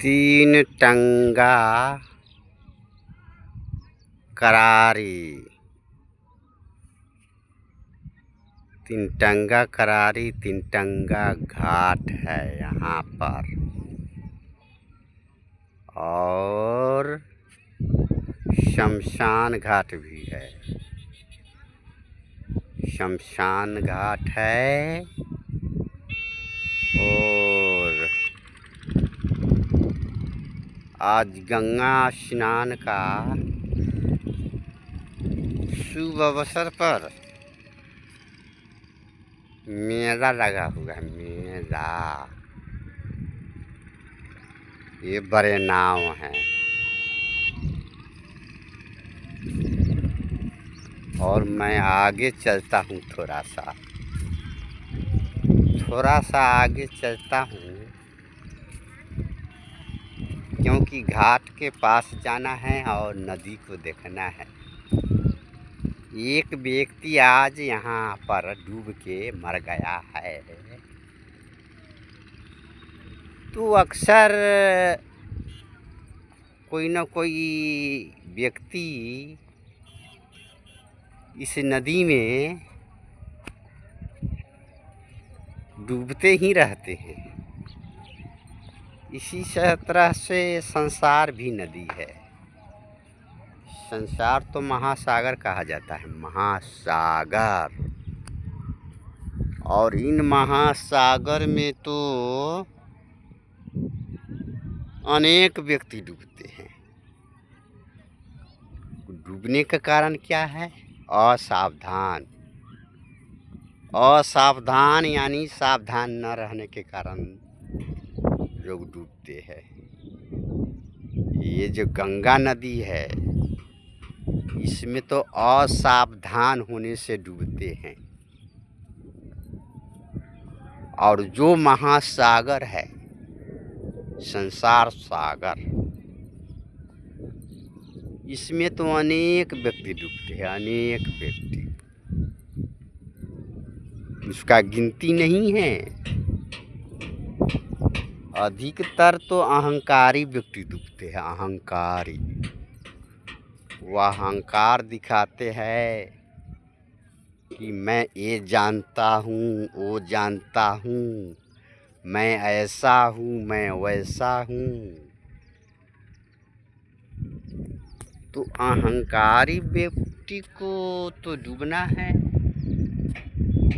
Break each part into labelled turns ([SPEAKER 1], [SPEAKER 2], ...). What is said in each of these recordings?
[SPEAKER 1] तीन टंगा करारी। तीन टंगा करारी तीन टंगा घाट है यहाँ पर, और शमशान घाट भी है। शमशान घाट है और आज गंगा स्नान का शुभ अवसर पर मेला लगा हुआ है। मेला, ये बड़े नाव हैं और मैं आगे चलता हूँ, थोड़ा सा आगे चलता हूँ, क्योंकि घाट के पास जाना है और नदी को देखना है। एक व्यक्ति आज यहाँ पर डूब के मर गया है। तो अक्सर कोई न कोई व्यक्ति इस नदी में डूबते ही रहते हैं। इसी तरह से संसार भी नदी है। संसार तो महासागर कहा जाता है, महासागर। और इन महासागर में तो अनेक व्यक्ति डूबते हैं। डूबने का कारण क्या है? असावधान यानी सावधान न रहने के कारण लोग डूबते हैं। ये जो गंगा नदी है, इसमें तो असावधान होने से डूबते हैं। और जो महासागर है, संसार सागर, इसमें तो अनेक व्यक्ति डूबते हैं, अनेक व्यक्ति, उसका गिनती नहीं है। अधिकतर तो अहंकारी व्यक्ति डूबते हैं। अहंकारी, वह अहंकार दिखाते हैं कि मैं ये जानता हूँ, वो जानता हूँ, मैं ऐसा हूँ, मैं वैसा हूँ। तो अहंकारी व्यक्ति को तो डूबना है।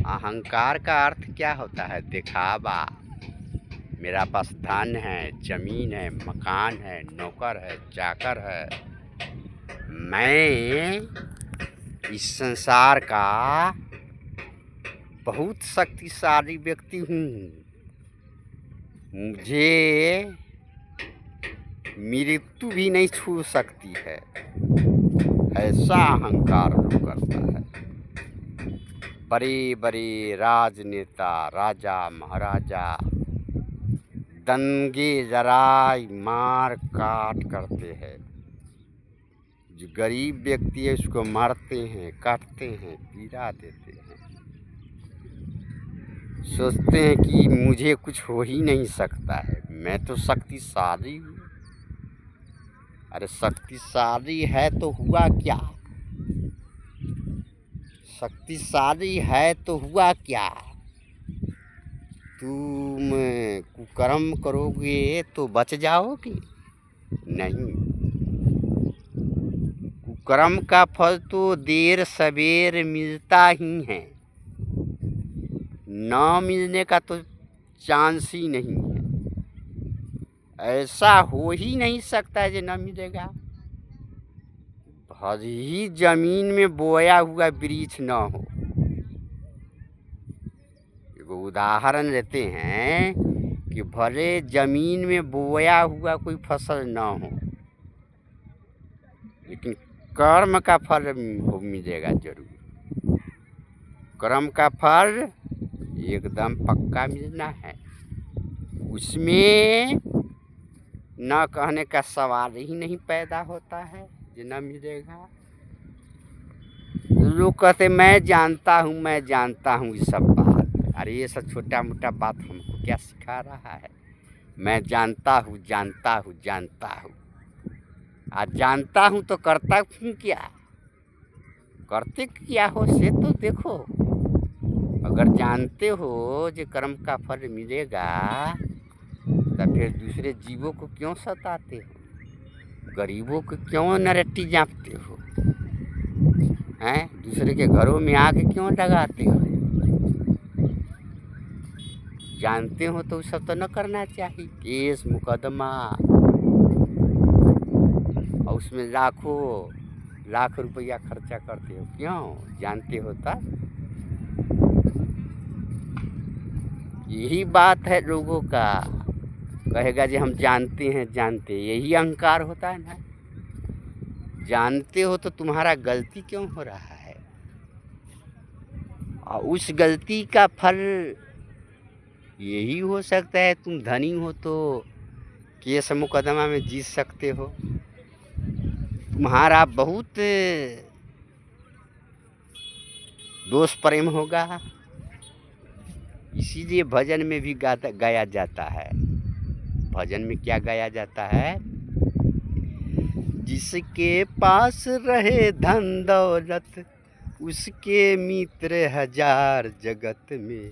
[SPEAKER 1] अहंकार का अर्थ क्या होता है? दिखावा। मेरा पास धन है, जमीन है, मकान है, नौकर है, चाकर है, मैं इस संसार का बहुत शक्तिशाली व्यक्ति हूँ, मुझे मृत्यु भी नहीं छू सकती है। ऐसा अहंकार जो करता है। बड़े बड़े राजनेता, राजा महाराजा दंगे जराई मार काट करते हैं। जो गरीब व्यक्ति है उसको मारते हैं, काटते हैं, पीड़ा देते हैं। सोचते हैं कि मुझे कुछ हो ही नहीं सकता है, मैं तो शक्तिशाली हूँ। अरे शक्तिशाली है तो हुआ क्या? शक्तिशाली है तो हुआ क्या? तुम कुकर्म करोगे तो बच जाओगे? नहीं। कुकर्म का फल तो देर सवेर मिलता ही है, न मिलने का तो चांस ही नहीं है। ऐसा हो ही नहीं सकता है जो न मिलेगा। भले ही जमीन में बोया हुआ वृक्ष न हो। एगो उदाहरण लेते हैं कि भले जमीन में बोया हुआ कोई फसल न हो, लेकिन कर्म का फल मिलेगा जरूर। कर्म का फल एकदम पक्का मिलना है। उसमें न कहने का सवाल ही नहीं पैदा होता है जो न मिलेगा। लोग कहते मैं जानता हूँ, मैं जानता हूँ, ये सब बात। अरे ये सब छोटा मोटा बात हमको क्या सिखा रहा है? मैं जानता हूँ जानता हूँ जानता हूँ। आज जानता हूँ तो करता हूँ क्या, करते क्या हो से तो देखो। अगर जानते हो जो कर्म का फल मिलेगा तो फिर दूसरे जीवों को क्यों सताते हो, गरीबों को क्यों नरट्टी जापते हो, हैं दूसरे के घरों में आके क्यों लगाते हो। जानते हो तो सब तो न करना चाहिए। केस मुकदमा और उसमें लाख रुपया खर्चा करते हो, क्यों जानते हो तब। यही बात है लोगों का, कहेगा जी हम जानते हैं जानते, यही अहंकार होता है ना। जानते हो तो तुम्हारा गलती क्यों हो रहा है, और उस गलती का फल यही हो सकता है तुम धनी हो तो केस मुकदमा में जीत सकते हो, तुम्हारा बहुत दोष प्रेम होगा। इसीलिए भजन में भी गाया जाता है। भजन में क्या गाया जाता है, जिसके पास रहे धन दौलत उसके मित्र हजार, जगत में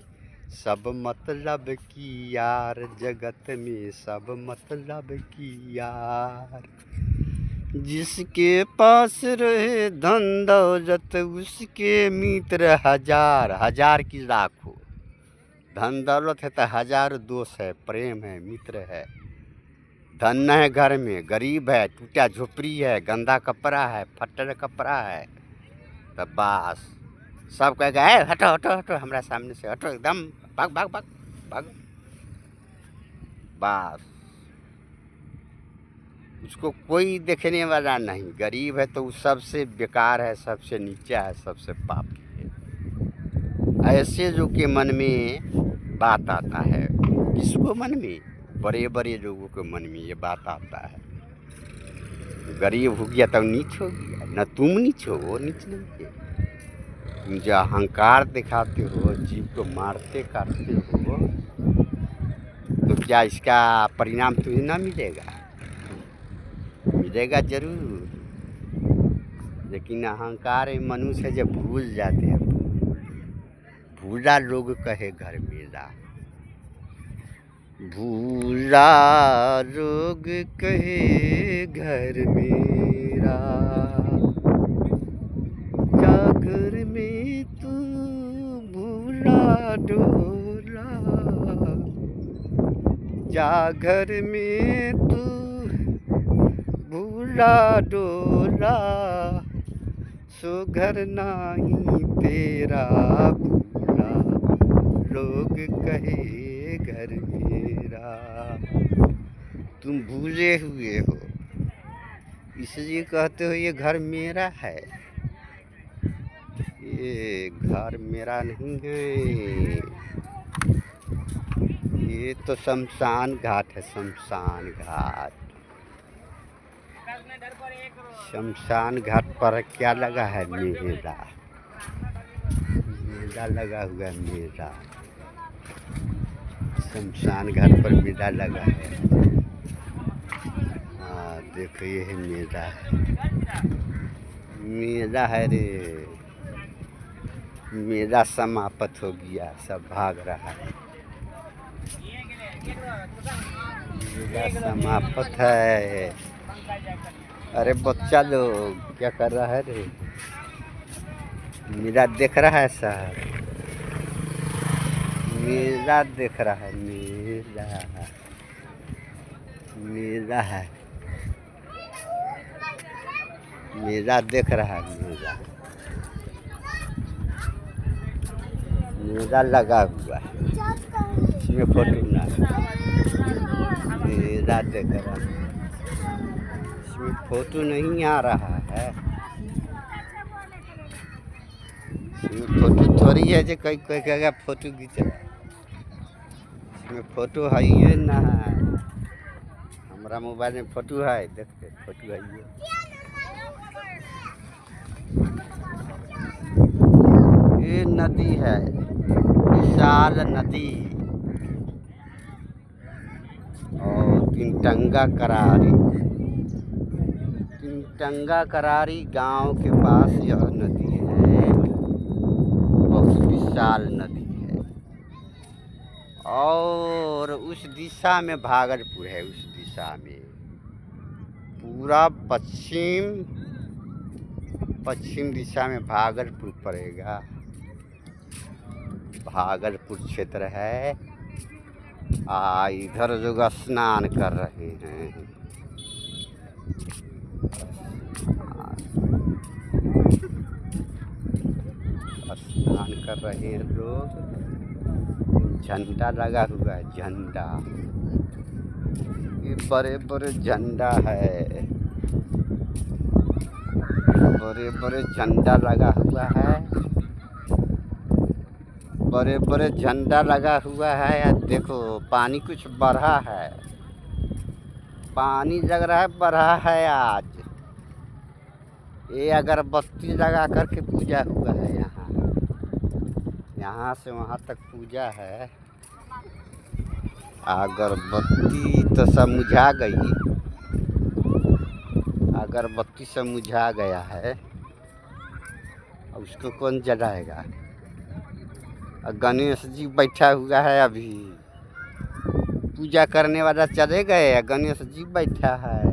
[SPEAKER 1] सब मतलब की यार, जगत में सब मतलब की यार। जिसके पास रहे धन दौलत उसके मित्र हजार, हजार की लाखों। धन दौलत है तो हजार दोस्त है, प्रेम है, मित्र है। धन है घर में, गरीब है, टूटा झोपड़ी है, गंदा कपड़ा है, फटल कपड़ा है, तब बस सब कहेगा है हटो हटो हटो हमारा सामने से हटो, एकदम भाग भाग भाग भाग। बस उसको कोई देखने वाला नहीं। गरीब है तो वो सबसे बेकार है, सबसे नीचा है, सबसे पापी है। ऐसे जो के मन में बात आता है, किसको मन में, बड़े बड़े लोगों के मन में ये बात आता है। गरीब हो गया तब नीच हो गया, न तुम नीच हो वो नीच नहीं है। तुम जो अहंकार दिखाते हो, जीव को मारते काटते हो, तो क्या इसका परिणाम तुम्हें ना मिलेगा, मिलेगा जरूर। लेकिन अहंकार मनुष्य जब भूल जाते हैं, भूला लोग कहे घर मेरा, भूला लोग कहे घर मेरा, जा घर में तू भूला डोला, जा घर में तू भूला डोला, सो घर नहीं तेरा भूला लोग कहे घर मेरा। तुम भूले हुए हो इसलिए कहते हो ये घर मेरा है। ये घर मेरा नहीं है, ये तो शमशान घाट है, शमशान घाट। शमशान घाट पर क्या लगा है, मेला, मेला लगा हुआ है, मेला। शमशान घाट पर मेला लगा है। हाँ देखो ये है मेला, मेला है रे। मेला समाप्त हो गया, सब भाग रहा है। मेला समाप्त है। अरे बच्चा लोग क्या कर रहा है रे, मेला देख रहा है सर, मेला देख रहा है, मेला मेला है, मेला देख रहा है, मेला मेला लगा हुआ है, इसमें फोटो ना, मेला देख रहा है, इसमें फोटो नहीं आ रहा है। इसमें फोटो थोड़ी है जो कोई कोई कहेगा फोटो खींच रहा है, इसमें फोटो है ये ना है। हमारा मोबाइल में फोटो है, देखते फोटो है ये नदी है, विशाल नदी, और तीन टंगा करारी गांव के पास यह नदी है, बहुत विशाल नदी है। और उस दिशा में भागलपुर है, उस दिशा में पूरा पश्चिम दिशा में भागलपुर पड़ेगा। भागलपुर क्षेत्र है। इधर लोग स्नान कर रहे हैं। स्नान कर रहे हैं लोग। झंडा लगा हुआ है, झंडा, ये बड़े बड़े झंडा है, बड़े बड़े झंडा लगा हुआ है, बड़े बड़े झंडा लगा हुआ है। यार देखो पानी कुछ बढ़ा है, पानी लग रहा है बढ़ा है। आज ये अगरबत्ती लगा करके पूजा हुआ है। यहाँ से वहाँ तक पूजा है। अगरबत्ती तो सब मुझा गई, अगरबत्ती सब मुझा गया है, उसको कौन जलाएगा। गणेश जी बैठा हुआ है, अभी पूजा करने वाला चले गए, गणेश जी बैठा है।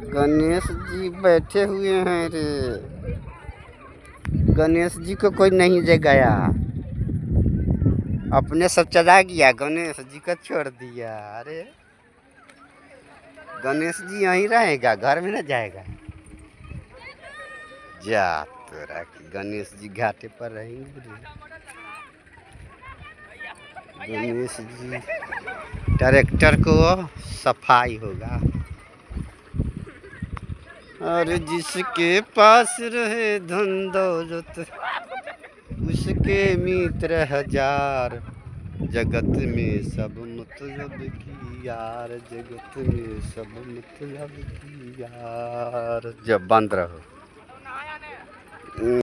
[SPEAKER 1] गणेश जी बैठे हुए हैं रे, गणेश जी को कोई नहीं ले गया, अपने सब चला गया, गणेश जी को छोड़ दिया। अरे गणेश जी यहीं रहेगा, घर में न जाएगा। जा तोरा कि गणेश जी घाटे पर रहेंगे। गणेश जी ट्रैक्टर को सफाई होगा। और जिसके पास रहे धन दौलत, उसके मित्र हजार, जगत में सब मतलब की यार, जगत में सब मतलब की यार। जब बंद रहो।